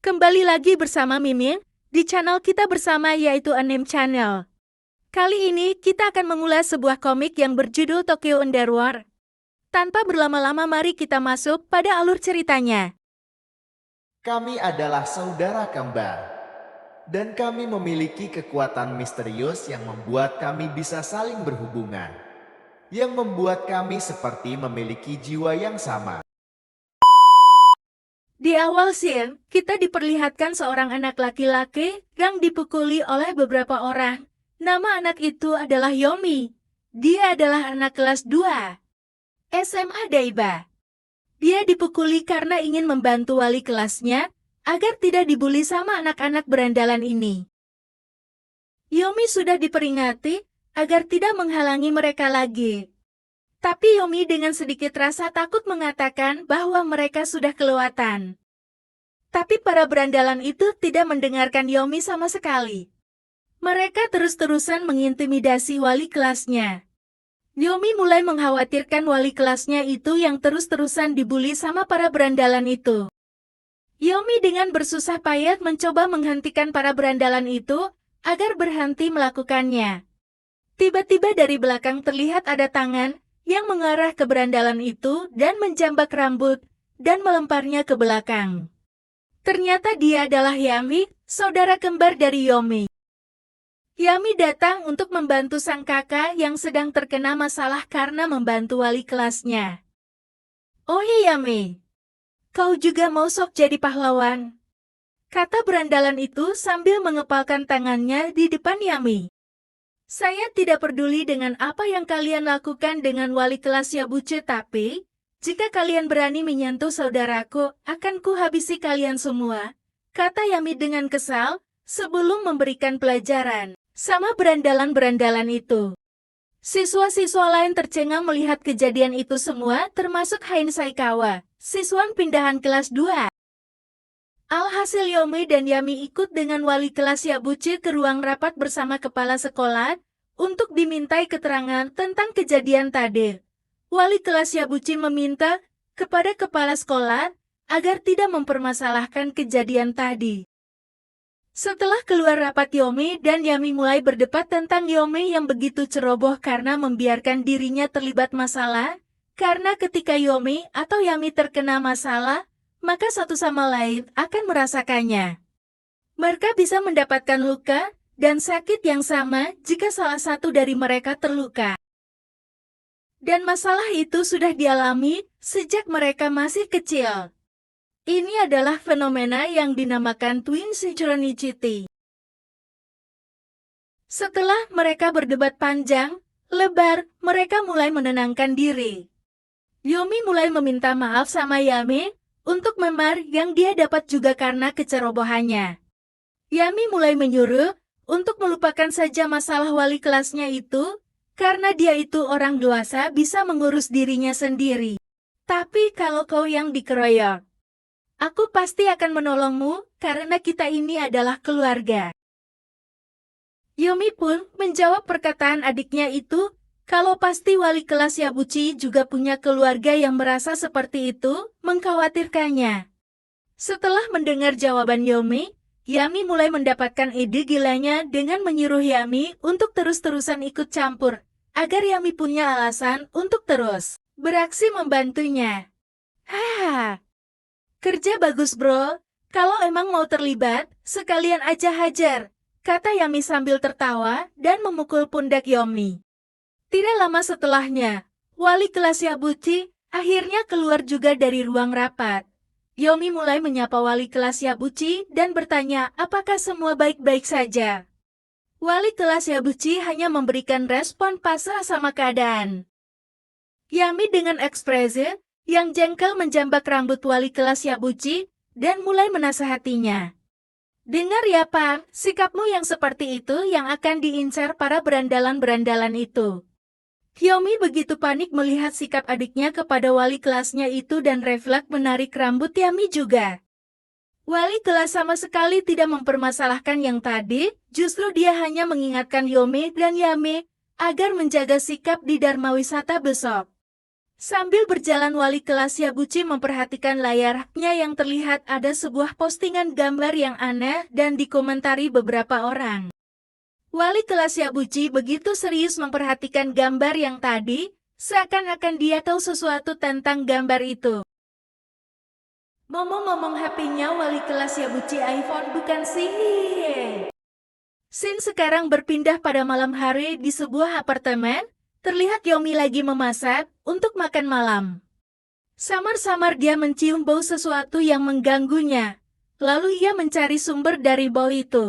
Kembali lagi bersama Mimin, di channel kita bersama yaitu Anime Channel. Kali ini kita akan mengulas sebuah komik yang berjudul Tokyo Underworld. Tanpa berlama-lama mari kita masuk pada alur ceritanya. Kami adalah saudara kembar, dan kami memiliki kekuatan misterius yang membuat kami bisa saling berhubungan, yang membuat kami seperti memiliki jiwa yang sama. Di awal scene, kita diperlihatkan seorang anak laki-laki yang dipukuli oleh beberapa orang. Nama anak itu adalah Yomi. Dia adalah anak kelas 2 SMA Daiba. Dia dipukuli karena ingin membantu wali kelasnya agar tidak dibully sama anak-anak berandalan ini. Yomi sudah diperingati agar tidak menghalangi mereka lagi. Tapi Yomi dengan sedikit rasa takut mengatakan bahwa mereka sudah kelewatan. Tapi para berandalan itu tidak mendengarkan Yomi sama sekali. Mereka terus-terusan mengintimidasi wali kelasnya. Yomi mulai mengkhawatirkan wali kelasnya itu yang terus-terusan dibully sama para berandalan itu. Yomi dengan bersusah payah mencoba menghentikan para berandalan itu agar berhenti melakukannya. Tiba-tiba dari belakang terlihat ada tangan yang mengarah ke berandalan itu dan menjambak rambut dan melemparnya ke belakang. Ternyata dia adalah Yami, saudara kembar dari Yomi. Yami datang untuk membantu sang kakak yang sedang terkena masalah karena membantu wali kelasnya. "Oh iya Yami, kau juga mau sok jadi pahlawan?" kata berandalan itu sambil mengepalkan tangannya di depan Yami. "Saya tidak peduli dengan apa yang kalian lakukan dengan wali kelas Yabuche, tapi jika kalian berani menyentuh saudaraku, akan kuhabisi kalian semua," kata Yami dengan kesal sebelum memberikan pelajaran sama berandalan-berandalan itu. Siswa-siswa lain tercengang melihat kejadian itu semua, termasuk Hain Saikawa, siswan pindahan kelas 2. Alhasil Yomi dan Yami ikut dengan wali kelas Yabuche ke ruang rapat bersama kepala sekolah untuk dimintai keterangan tentang kejadian tadi. Wali kelas Yabuche meminta kepada kepala sekolah agar tidak mempermasalahkan kejadian tadi. Setelah keluar rapat, Yomi dan Yami mulai berdebat tentang Yomi yang begitu ceroboh karena membiarkan dirinya terlibat masalah, karena ketika Yomi atau Yami terkena masalah, maka satu sama lain akan merasakannya. Mereka bisa mendapatkan luka dan sakit yang sama jika salah satu dari mereka terluka. Dan masalah itu sudah dialami sejak mereka masih kecil. Ini adalah fenomena yang dinamakan Twin Synchronicity. Setelah mereka berdebat panjang, lebar, mereka mulai menenangkan diri. Yomi mulai meminta maaf sama Yami untuk memar yang dia dapat juga karena kecerobohannya. Yami mulai menyuruh untuk melupakan saja masalah wali kelasnya itu, karena dia itu orang dewasa bisa mengurus dirinya sendiri. Tapi kalau kau yang dikeroyok, aku pasti akan menolongmu karena kita ini adalah keluarga. Yomi pun menjawab perkataan adiknya itu, kalau pasti wali kelas Yabuchi juga punya keluarga yang merasa seperti itu, mengkhawatirkannya. Setelah mendengar jawaban Yomi, Yami mulai mendapatkan ide gilanya dengan menyuruh Yami untuk terus-terusan ikut campur, agar Yami punya alasan untuk terus beraksi membantunya. Haha, kerja bagus bro, kalau emang mau terlibat, sekalian aja hajar, kata Yami sambil tertawa dan memukul pundak Yomi. Tidak lama setelahnya, wali kelas Yabuchi akhirnya keluar juga dari ruang rapat. Yomi mulai menyapa wali kelas Yabuchi dan bertanya apakah semua baik-baik saja. Wali kelas Yabuchi hanya memberikan respon pasrah sama keadaan. Yami dengan ekspresi yang jengkel menjambak rambut wali kelas Yabuchi dan mulai menasehatinya. "Dengar ya Pak, sikapmu yang seperti itu yang akan diincar para berandalan-berandalan itu." Yomi begitu panik melihat sikap adiknya kepada wali kelasnya itu dan refleks menarik rambut Yami juga. Wali kelas sama sekali tidak mempermasalahkan yang tadi, justru dia hanya mengingatkan Yomi dan Yami agar menjaga sikap di Dharma Wisata besok. Sambil berjalan wali kelas Yabuchi memperhatikan layarnya yang terlihat ada sebuah postingan gambar yang aneh dan dikomentari beberapa orang. Wali kelas Yabuchi begitu serius memperhatikan gambar yang tadi, seakan-akan dia tahu sesuatu tentang gambar itu. Ngomong-ngomong HP-nya wali kelas Yabuchi iPhone bukan sih. Scene sekarang berpindah pada malam hari di sebuah apartemen. Terlihat Yomi lagi memasak untuk makan malam. Samar-samar dia mencium bau sesuatu yang mengganggunya. Lalu ia mencari sumber dari bau itu.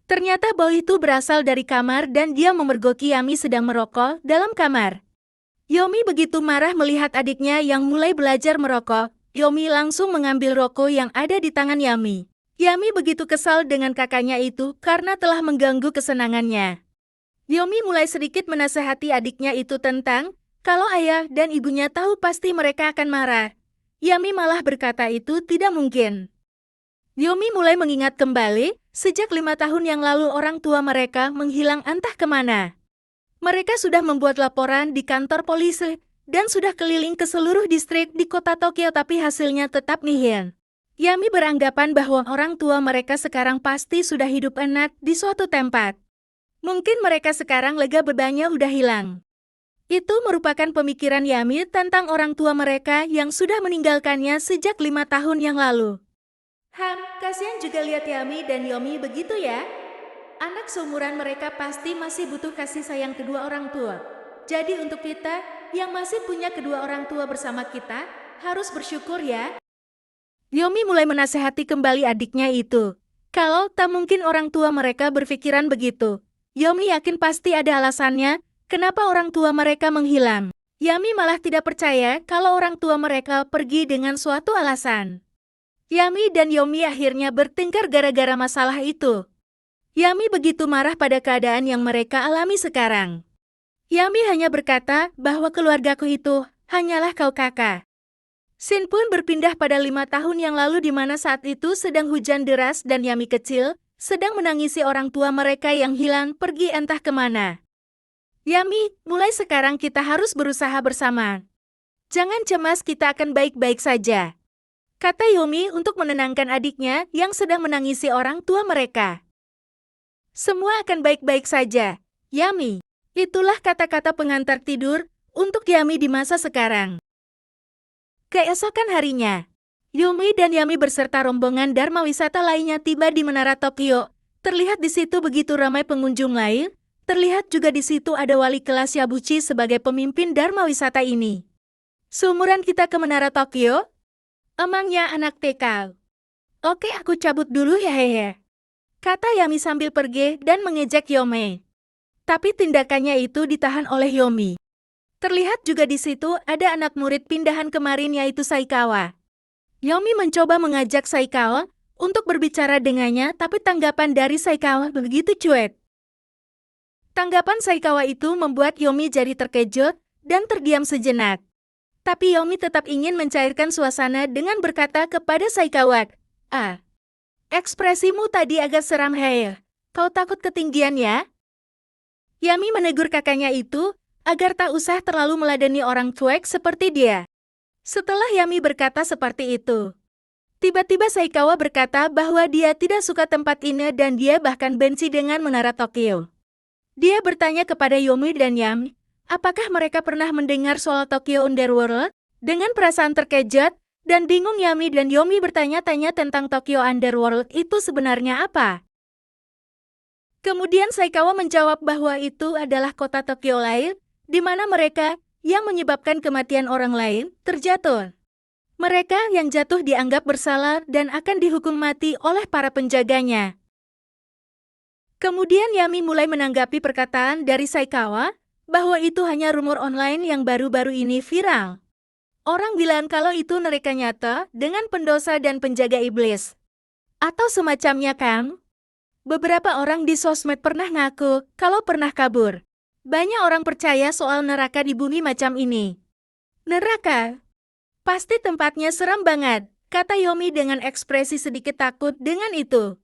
Ternyata bau itu berasal dari kamar dan dia memergoki Yami sedang merokok dalam kamar. Yomi begitu marah melihat adiknya yang mulai belajar merokok. Yomi langsung mengambil rokok yang ada di tangan Yami. Yami begitu kesal dengan kakaknya itu karena telah mengganggu kesenangannya. Yomi mulai sedikit menasehati adiknya itu tentang, kalau ayah dan ibunya tahu pasti mereka akan marah. Yami malah berkata itu tidak mungkin. Yomi mulai mengingat kembali, sejak 5 tahun yang lalu orang tua mereka menghilang entah kemana. Mereka sudah membuat laporan di kantor polisi, dan sudah keliling ke seluruh distrik di kota Tokyo tapi hasilnya tetap nihil. Yami beranggapan bahwa orang tua mereka sekarang pasti sudah hidup enak di suatu tempat. Mungkin mereka sekarang lega bebannya udah hilang. Itu merupakan pemikiran Yami tentang orang tua mereka yang sudah meninggalkannya sejak 5 tahun yang lalu. Kasihan juga lihat Yami dan Yomi begitu ya. Anak seumuran mereka pasti masih butuh kasih sayang kedua orang tua. Jadi untuk kita yang masih punya kedua orang tua bersama kita, harus bersyukur ya. Yomi mulai menasehati kembali adiknya itu. Kalau tak mungkin orang tua mereka berpikiran begitu. Yomi yakin pasti ada alasannya, kenapa orang tua mereka menghilang. Yami malah tidak percaya kalau orang tua mereka pergi dengan suatu alasan. Yami dan Yomi akhirnya bertengkar gara-gara masalah itu. Yami begitu marah pada keadaan yang mereka alami sekarang. Yami hanya berkata bahwa keluargaku itu hanyalah kau kakak. Scene pun berpindah pada 5 tahun yang lalu di mana saat itu sedang hujan deras dan Yami kecil sedang menangisi orang tua mereka yang hilang pergi entah kemana. Yami, mulai sekarang kita harus berusaha bersama. Jangan cemas, kita akan baik-baik saja. Kata Yomi untuk menenangkan adiknya yang sedang menangisi orang tua mereka. Semua akan baik-baik saja, Yami. Itulah kata-kata pengantar tidur untuk Yami di masa sekarang. Keesokan harinya, Yomi dan Yami beserta rombongan Dharma wisata lainnya tiba di Menara Tokyo. Terlihat di situ begitu ramai pengunjung lain. Terlihat juga di situ ada wali kelas Yabuchi sebagai pemimpin Dharma wisata ini. Seumuran kita ke Menara Tokyo? Emangnya anak TK? Oke, aku cabut dulu ya hehe. Kata Yami sambil pergi dan mengejek Yomi. Tapi tindakannya itu ditahan oleh Yomi. Terlihat juga di situ ada anak murid pindahan kemarin yaitu Saikawa. Yomi mencoba mengajak Saikawa untuk berbicara dengannya, tapi tanggapan dari Saikawa begitu cuek. Tanggapan Saikawa itu membuat Yomi jadi terkejut dan terdiam sejenak. Tapi Yomi tetap ingin mencairkan suasana dengan berkata kepada Saikawa, ekspresimu tadi agak seram hei. Kau takut ketinggian ya? Yami menegur kakaknya itu agar tak usah terlalu meladeni orang cuek seperti dia. Setelah Yami berkata seperti itu, tiba-tiba Saikawa berkata bahwa dia tidak suka tempat ini dan dia bahkan benci dengan Menara Tokyo. Dia bertanya kepada Yomi dan Yami, apakah mereka pernah mendengar soal Tokyo Underworld? Dengan perasaan terkejut dan bingung Yami dan Yomi bertanya-tanya tentang Tokyo Underworld itu sebenarnya apa. Kemudian Saikawa menjawab bahwa itu adalah kota Tokyo lain, di mana mereka yang menyebabkan kematian orang lain terjatuh. Mereka yang jatuh dianggap bersalah dan akan dihukum mati oleh para penjaganya. Kemudian Yami mulai menanggapi perkataan dari Saikawa bahwa itu hanya rumor online yang baru-baru ini viral. Orang bilang kalau itu neraka nyata dengan pendosa dan penjaga iblis. Atau semacamnya kan? Beberapa orang di sosmed pernah ngaku kalau pernah kabur. Banyak orang percaya soal neraka di bumi macam ini. Neraka? Pasti tempatnya seram banget, kata Yomi dengan ekspresi sedikit takut dengan itu.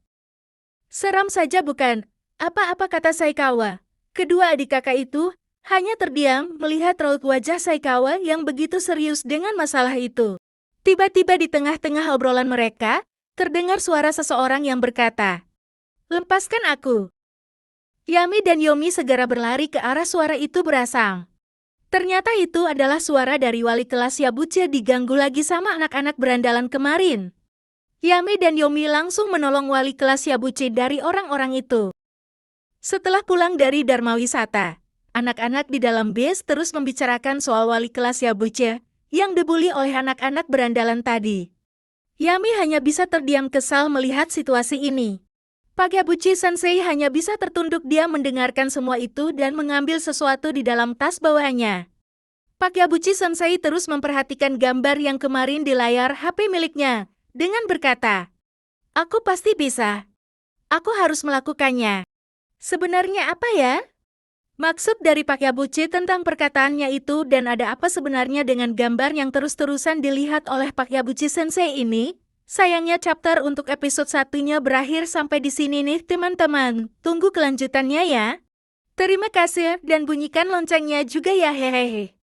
Seram saja bukan, apa-apa kata Saikawa. Kedua adik kakak itu hanya terdiam melihat raut wajah Saikawa yang begitu serius dengan masalah itu. Tiba-tiba di tengah-tengah obrolan mereka, terdengar suara seseorang yang berkata, "Lepaskan aku." Yami dan Yomi segera berlari ke arah suara itu berasal. Ternyata itu adalah suara dari wali kelas Yabuche diganggu lagi sama anak-anak berandalan kemarin. Yami dan Yomi langsung menolong wali kelas Yabuche dari orang-orang itu. Setelah pulang dari Dharma Wisata, anak-anak di dalam base terus membicarakan soal wali kelas Yabuche yang dibully oleh anak-anak berandalan tadi. Yami hanya bisa terdiam kesal melihat situasi ini. Pak Yabuchi Sensei hanya bisa tertunduk diam mendengarkan semua itu dan mengambil sesuatu di dalam tas bawahnya. Pak Yabuchi Sensei terus memperhatikan gambar yang kemarin di layar HP miliknya, dengan berkata, "Aku pasti bisa. Aku harus melakukannya." Sebenarnya apa ya? Maksud dari Pak Yabuchi tentang perkataannya itu dan ada apa sebenarnya dengan gambar yang terus-terusan dilihat oleh Pak Yabuchi Sensei ini? Sayangnya chapter untuk episode satunya berakhir sampai di sini nih teman-teman. Tunggu kelanjutannya ya. Terima kasih dan bunyikan loncengnya juga ya hehehe.